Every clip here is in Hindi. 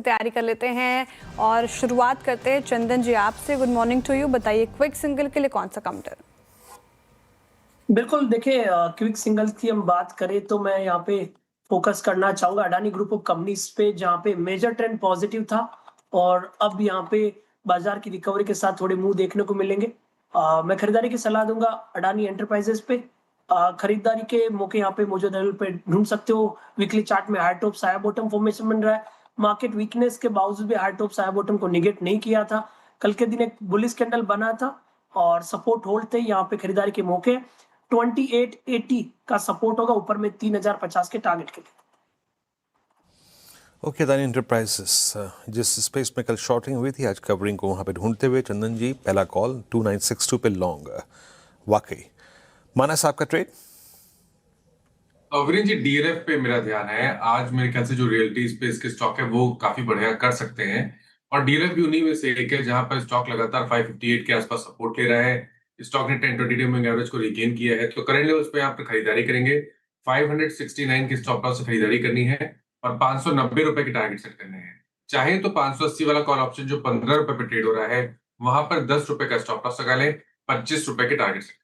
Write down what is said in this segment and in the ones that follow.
की तैयारी कर लेते हैं और शुरुआत करते हैं चंदन जी आपसे। Good morning to you. बताइए क्विक सिंगल के लिए कौन सा काउंटर? बिल्कुल, देखिए क्विक सिंगल्स की हम बात करें तो मैं यहाँ पे फ़ोकस करना चाहूँगा अडानी ग्रुप ऑफ कंपनीज़ पे, जहाँ पे मेजर ट्रेंड पॉज़िटिव था और अब यहाँ पे बाज़ार की रिकवरी के साथ थोड़े मुँह देखने को मिलेंगे। मैं खरीदारी की सलाह दूँगा अडानी एंटरप्राइज़ेज़ पे। खरीदारी के मौके यहाँ पे मौजूदा लेवल पे ढूँढ सकते हो। वीकली चार्ट में हाई टॉप साया बॉटम फॉर्मेशन बन रहा है। मार्केट वीकनेस के बावजूद भी हाई टॉप साया बॉटम को नेगेट नहीं किया था। कल के दिन एक बुलिश कैंडल बना था और सपोर्ट होल्ड थे यहाँ पे खरीदारी के मौके। 2880 का सपोर्ट होगा ऊपर में 3050 के टारगेट के लिए। ओके, अदानी एंटरप्राइजेस जिस स्पेस में कल शॉर्टिंग हुई थी, आज कवरिंग को वहाँ पे ढूंढते हुए चंदन जी पहला कॉल 2962 पे लॉन्ग। वाकई मानस आपका ट्रेड? वीरेंद्र जी, डीएलएफ पे मेरा ध्यान है। आज मेरे ख्याल से जो रियल्टी स्पेस के स्टॉक है वो काफी बढ़िया कर सकते हैं और डीएलएफ भी उन्हीं में से एक है जहां पर स्टॉक लगातार 558 के आसपास सपोर्ट ले रहा है। स्टॉक ने 10-20 डे मूविंग एवरेज को रिगेन किया है, तो करंट लेवल्स पे आप खरीदारी करेंगे। 569 के स्टॉप लॉस से खरीदारी करनी है और 590 रुपए के टारगेट सेट करने हैं। चाहे तो 580 वाला कॉल ऑप्शन जो 15 रुपए पे ट्रेड हो रहा है, वहां पर 10 रुपए का स्टॉप लॉस लगा लें, 25 रुपए के टारगेट सेट।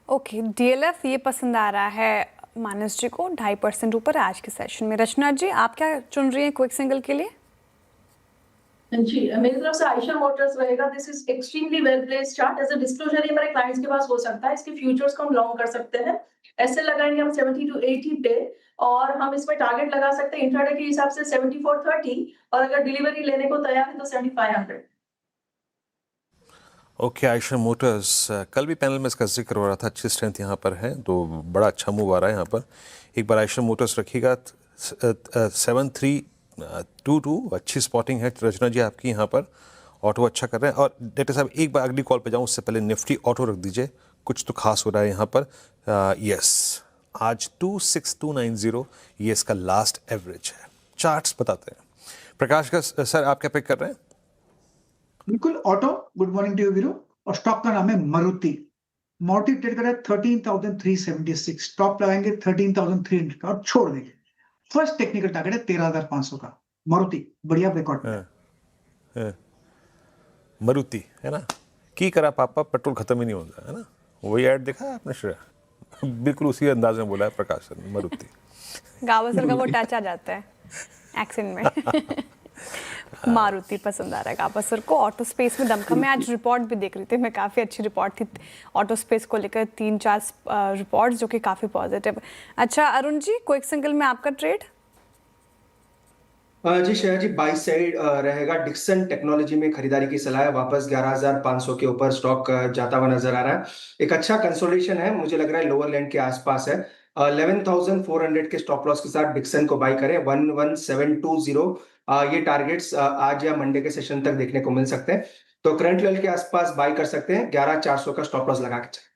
ओके, डीएलएफ ये पसंद आ रहा है मानस जी को, 2.5% ऊपर है आज के सेशन में। रचना जी आप क्या चुन रही हैं क्विक सिंगल के लिए? जी, मेरी तरफ से आयशर मोटर्स रहेगा। This is extremely well placed chart. As a disclosure ये मेरे क्लाइंट्स के पास हो सकता है। इसके फ्यूचर्स को हम लॉन्ग कर सकते हैं। ऐसे लगाएंगे हम 70 to 80 पे और हम इसमें टारगेट लगा सकते हैं इंट्राडे के हिसाब से 7430 और अगर डिलीवरी लेने को तैयार है तो 7500। ओके, आयशर मोटर्स कल भी पैनल में इसका जिक्र हो रहा था, अच्छी स्ट्रेंथ यहाँ पर है, तो बड़ा अच्छा मूव आ रहा है यहाँ पर। एक बार आयशर मोटर्स रखिएगा। 7322 अच्छी स्पॉटिंग है रचना जी आपकी यहाँ पर। ऑटो अच्छा कर रहे हैं और डेटा साहब एक बार अगली कॉल पे जाऊँ उससे पहले निफ्टी ऑटो रख दीजिए, कुछ तो खास हो रहा है यहाँ पर। यस, आज 26290 ये इसका लास्ट एवरेज है। चार्ट्स बताते हैं। प्रकाश का सर आप क्या पिक कर रहे हैं? बिल्कुल auto. Good morning to you Veeru. और स्टॉक का नाम है मारुति। मारुति ट्रेड कर रहा है 13,376, स्टॉप लगाएंगे 13,300 का और छोड़ देंगे। फर्स्ट टेक्निकल टारगेट है 13,500 का। मारुति बढ़िया ब्रेकआउट। मारुति है ना, की करा पापा पेट्रोल खत्म ही नहीं होता है ना, वही ऐड देखा है आपने श्रेया? बिल्कुल उसी अंदाज में बोला है प्रकाश सर ने, मारुति। गावस्कर का वो टच आ जाता है एक्सेंट में। मारुति पसंद आ रहा है गावस्कर को। ऑटो स्पेस में दमखम। मैं आज रिपोर्ट भी देख रही थी, मैं काफ़ी अच्छी रिपोर्ट थी ऑटो स्पेस को लेकर, 3-4 रिपोर्ट्स जो कि काफ़ी पॉजिटिव। अच्छा अरुण जी, क्विक सिंगल में आपका ट्रेड? जी श्रेया जी, बाई साइड रहेगा। डिक्सन टेक्नोलॉजी में खरीदारी की सलाह है। वापस 11,500 के ऊपर स्टॉक जाता हुआ नजर आ रहा है। एक अच्छा कंसोलिडेशन है, मुझे लग रहा है लोअर लैंड के आसपास है। 11,400 के स्टॉप लॉस के साथ डिक्सन को बाई करें। 11,720 ये टारगेट्स आज या मंडे के सेशन तक देखने को मिल सकते हैं, तो करंट लेवल के आसपास बाई कर सकते हैं। 11,400 का स्टॉप लॉस लगा के।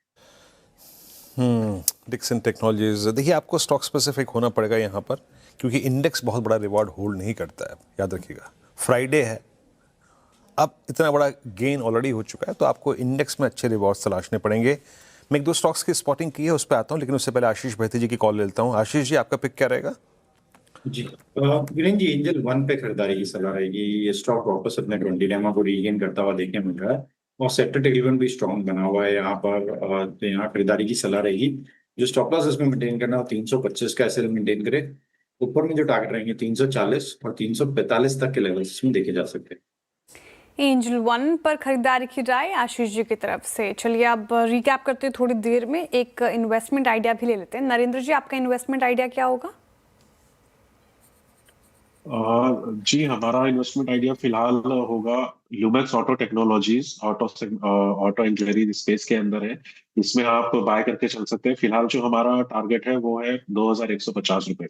डिक्सन टेक्नोलॉजीज, देखिए आपको स्टॉक स्पेसिफिक होना पड़ेगा यहाँ पर, क्योंकि इंडेक्स बहुत बड़ा रिवॉर्ड होल्ड नहीं करता है, याद रखिएगा। फ्राइडे है, अब इतना बड़ा गेन ऑलरेडी हो चुका है, तो आपको इंडेक्स में अच्छे रिवॉर्ड्स तलाशने पड़ेंगे। मैं एक दो स्टॉक्स की स्पॉटिंग की है, उस पर आता हूँ, लेकिन उससे पहले आशीष भैती जी की कॉल लेता हूँ। आशीष जी आपका पिक क्या रहेगा? जी वीरेंद्र जी, एंजल वन पे खरीदारी की सलाह रहेगी। ये स्टॉक वापस अपने 20 डेमा को रीगेन करता हुआ देखने मिल रहा है और सेक्टर टेक्निकल भी स्ट्रॉन्ग बना हुआ है यहाँ पर, तो यहाँ खरीदारी की सलाह रहेगी। जो स्टॉप लॉस इसमें मेंटेन करना है 325 का ऐसे मेंटेन करे। ऊपर में जो टारगेट रहेंगे 340 और 345 तक के लेवल्स इसमें देखे जा सकते हैं। एंजल वन पर खरीदारी की राय आशीष जी की तरफ से। चलिए अब रिकैप करते हैं थोड़ी देर में, एक इन्वेस्टमेंट आइडिया भी ले लेते हैं। नरेंद्र जी आपका इन्वेस्टमेंट आइडिया क्या होगा? जी, हमारा इन्वेस्टमेंट आइडिया फिलहाल होगा Lumax auto technologies, auto engineering space के अंदर है। इसमें आप बाय करके चल सकते हैं। फिलहाल जो हमारा टारगेट है वो है 2,150 रुपए।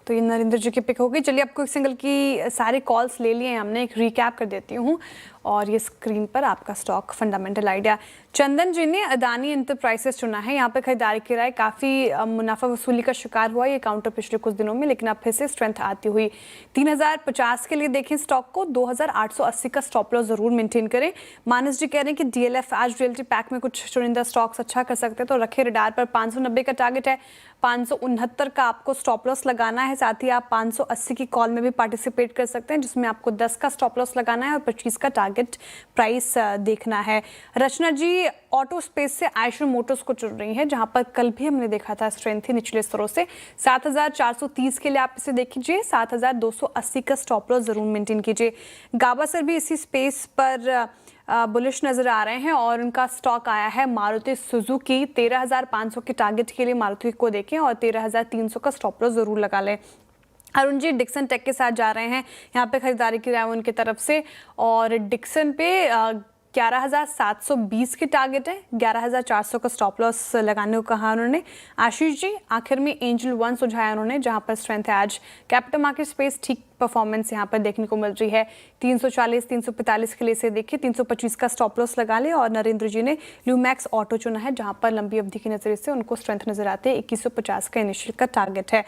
तो ये नरेंद्र जी की पिक होगी। चलिए अब क्विक सिंगल की सारे कॉल्स ले लिए हैं हमने, एक रिकैप कर देती हूँ और ये स्क्रीन पर आपका स्टॉक फंडामेंटल आइडिया। चंदन जी ने अडानी एंटरप्राइजेस चुना है, यहाँ पे खरीदारी की राय। काफ़ी मुनाफा वसूली का शिकार हुआ ये काउंटर पिछले कुछ दिनों में, लेकिन अब फिर से स्ट्रेंथ आती हुई 3050 के लिए देखें स्टॉक को। 2880 का स्टॉप लॉस जरूर मेंटेन करें। मानस जी कह रहे हैं कि डीएलएफ आज रियल्टी पैक में कुछ चुनिंदा स्टॉक्स अच्छा कर सकते हैं, तो रखे रडार पर। 590 का टारगेट है, 569 का आपको स्टॉप लॉस लगा लगाना है, साथ ही आप 580 की कॉल में भी पार्टिसिपेट कर सकते हैं, जिसमें आपको 10 का स्टॉप लॉस लगाना है और 25 का टारगेट प्राइस देखना है। रचना जी ऑटो स्पेस से आयशर मोटर्स को चुन रही है, जहां पर कल भी हमने देखा था स्ट्रेंथ थी निचले स्तरों से। 7430 के लिए आप इसे देख लीजिए, 7280 का स्टॉप लॉस जरूर मेंटेन कीजिए। गाबा सर भी इसी स्पेस पर बुलिश नजर आ रहे हैं और उनका स्टॉक आया है मारुति सुजुकी। 13,500 के टारगेट के लिए मारुति को देखें और 13,300 का स्टॉप लॉस जरूर लगा लें। अरुण जी डिक्सन टेक के साथ जा रहे हैं, यहाँ पे खरीदारी की राय उनकी तरफ से, और डिक्सन पे 11,720 की टारगेट है, 11,400 का स्टॉप लॉस लगाने को कहा उन्होंने। आशीष जी आखिर में एंजल 1 सुझाया उन्होंने, जहां पर स्ट्रेंथ है आज। कैपिटल मार्केट स्पेस ठीक परफॉर्मेंस यहां पर देखने को मिल रही है। 340 345 के लिए से देखिए, 325 का स्टॉप लॉस लगा ले। और नरेंद्र जी ने ल्यूमैक्स ऑटो चुना है, जहां पर लंबी अवधि के नजरिए से उनको स्ट्रेंथ नजर आते हैं। 2150 का इनिशियल का टारगेट है।